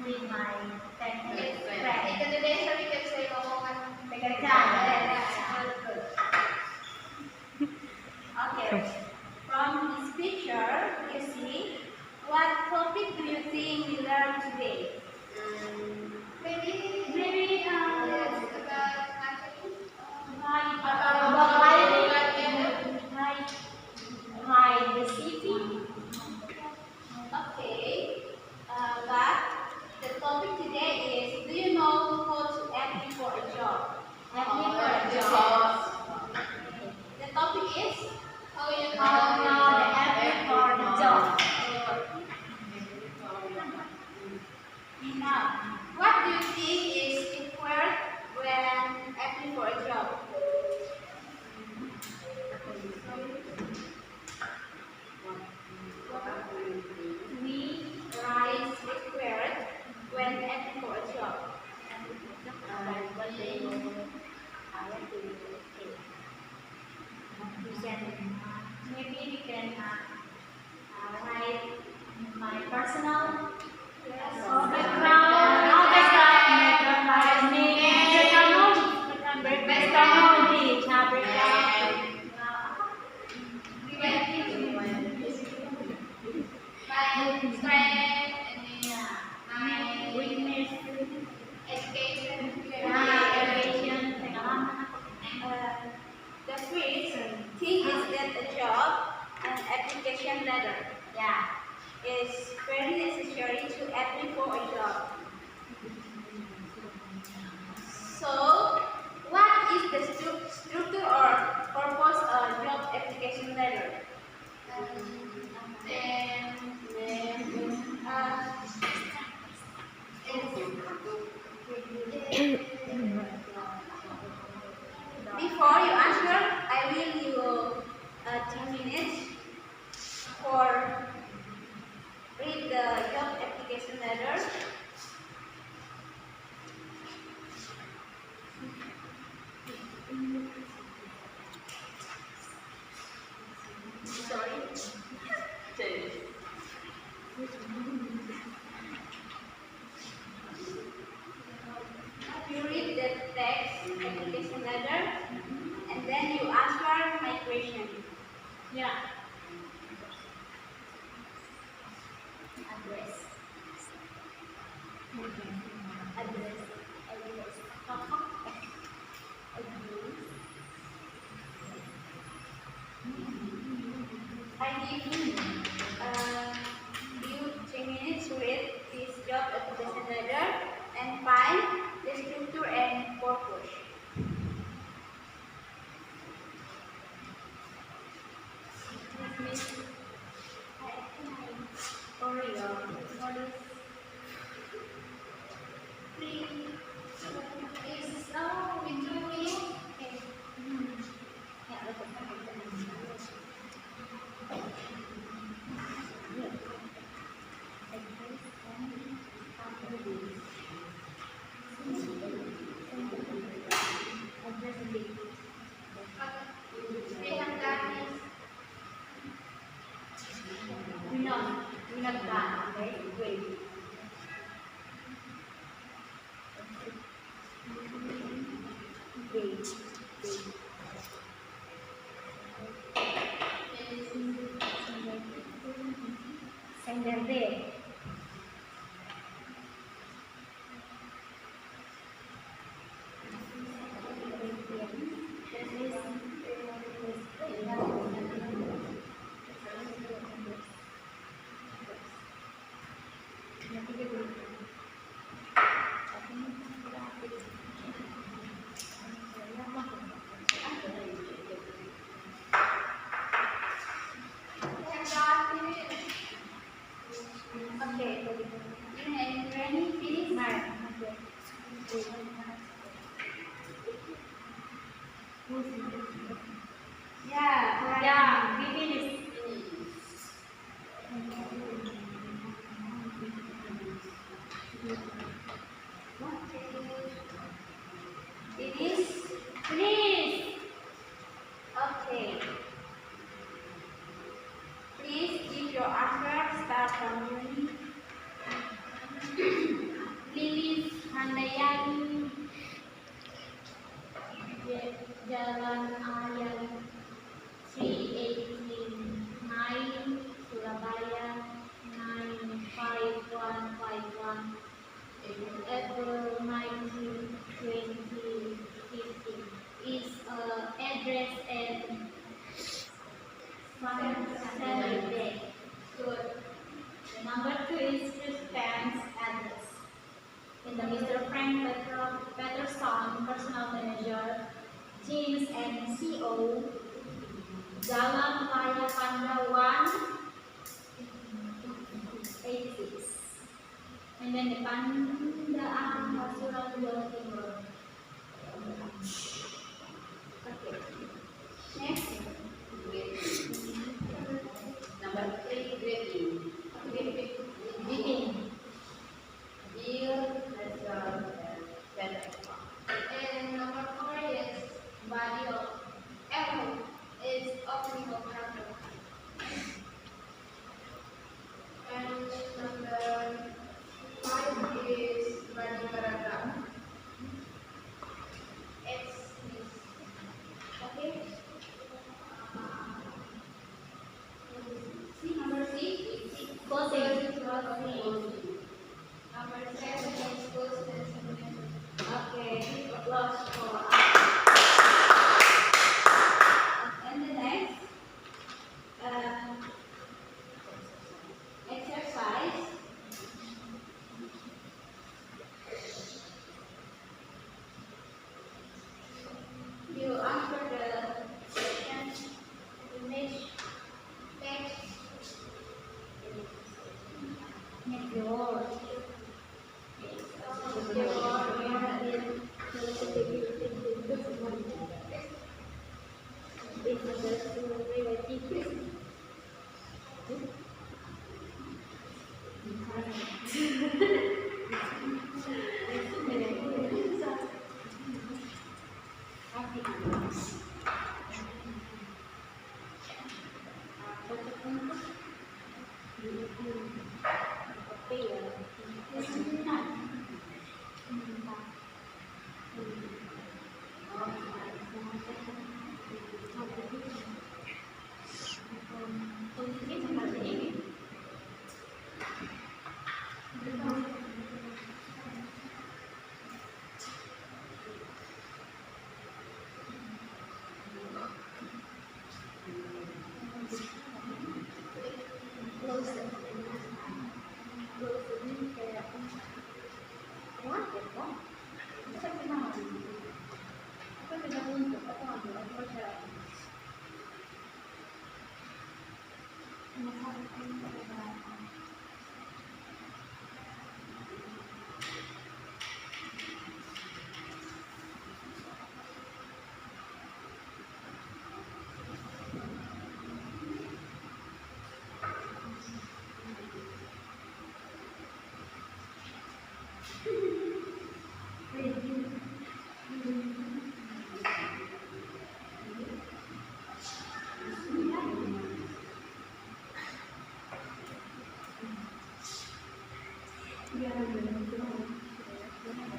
with my friend. In Indonesia, we can say omongan Pekerjaan. Okay. From this picture, you see what topic do you think we learned today? Maybe Maybe about hide the city. Okay. But the topic today is, do you know how to apply for a job? Apply for a job. The topic is how you how now the apply for the job. Now, what do you think is required when applying for a job? We write required when applying for a job. Maybe we can write my personal background. my strength and my Weakness. education. The first thing is that a job and application letter is very necessary to apply for a job. So, what is the structure or purpose of job application letter? Before you answer, I will give you 2 minutes for read the job application letter. Sorry. You read the text application letter and then you answer my question. Yeah. Address. I give you 3 minutes to read this job application letter and find the structure and purpose. Sender B. Okay. And ready, finish? Yeah, we finish. It is finish. Okay. Please give your answer. Start from uni. Number 2 is Crispin's address. In the Mr. Frank Peterson, personal manager, James and CO, Jalan Raya Pandawan 86. And then the Pandaan, Pasuruan, Jawa Timur. Okay. Next. Number 3, greeting. Greeting. Dear restaurant and welcome. And number 4 is Badio. Echo is opening of chapter. And number 5 is Badi Barata. It's this. Okay. Number 6 is Closing. Number 7 is close and Okay. Applause for us. And the next exercise. You answer the questions image text. Next door.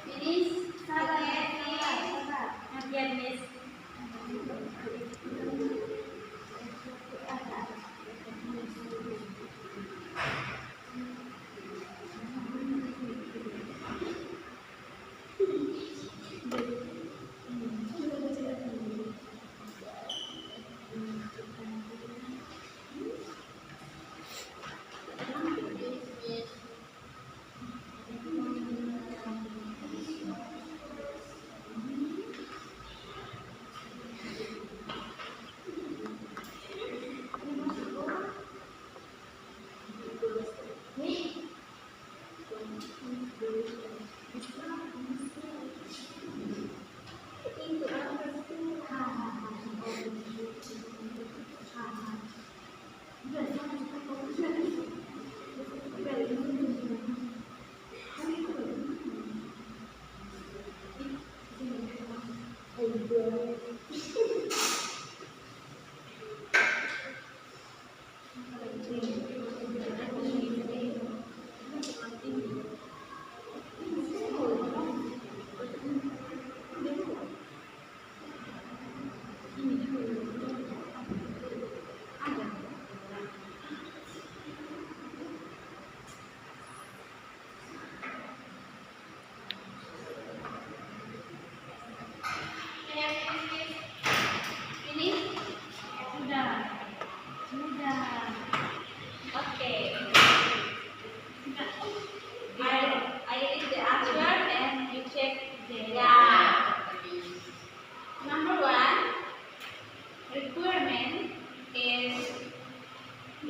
Finish. Sabar. Latihan, Miss.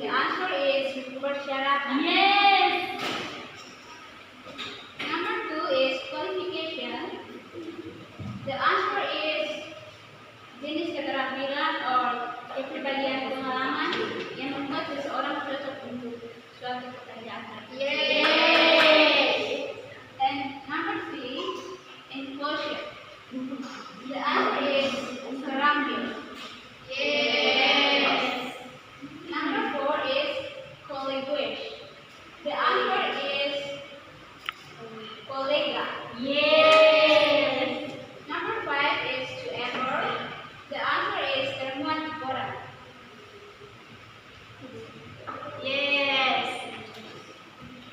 The answer is persyaratan. Yes. Number 2 is qualification. The answer is jenis keterampilan or kepribadian pengalaman yang membuat seseorang cocok untuk suatu pekerjaan. Yes. And number 3, inclusion. The answer is terampil. Yes. Number 4 is collaboration. The answer is kolega. Yes. Number 5 is to ever. The answer is termuat di koran. Yes.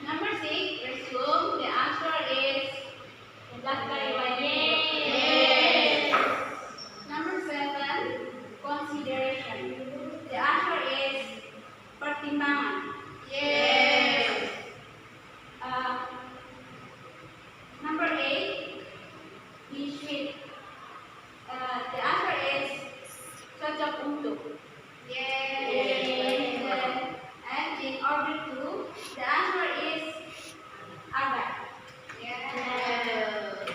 Number 6, resume. The answer is daftar riwayat. Yes. Number 7, consideration. The answer is pertimbangan. Yes. Number 8, be sweet. The answer is cocok untuk. Yes. And in order to, the answer is agar. Yes.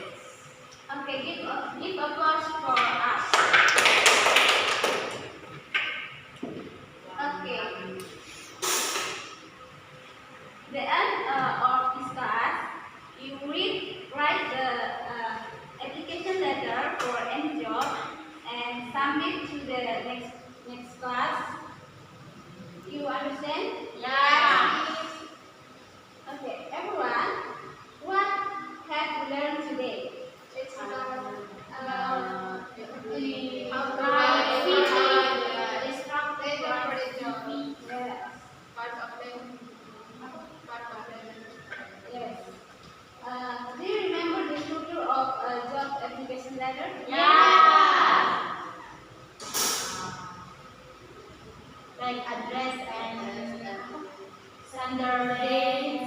Okay, give applause for us. Okay. The end of this class, you write the application letter for any job and submit to the next class. You understand? Yeah. Okay, everyone, what have you learned today? It's about Yes. Yes. Do you remember the structure of a job application letter? Yeah. Like address and sender date,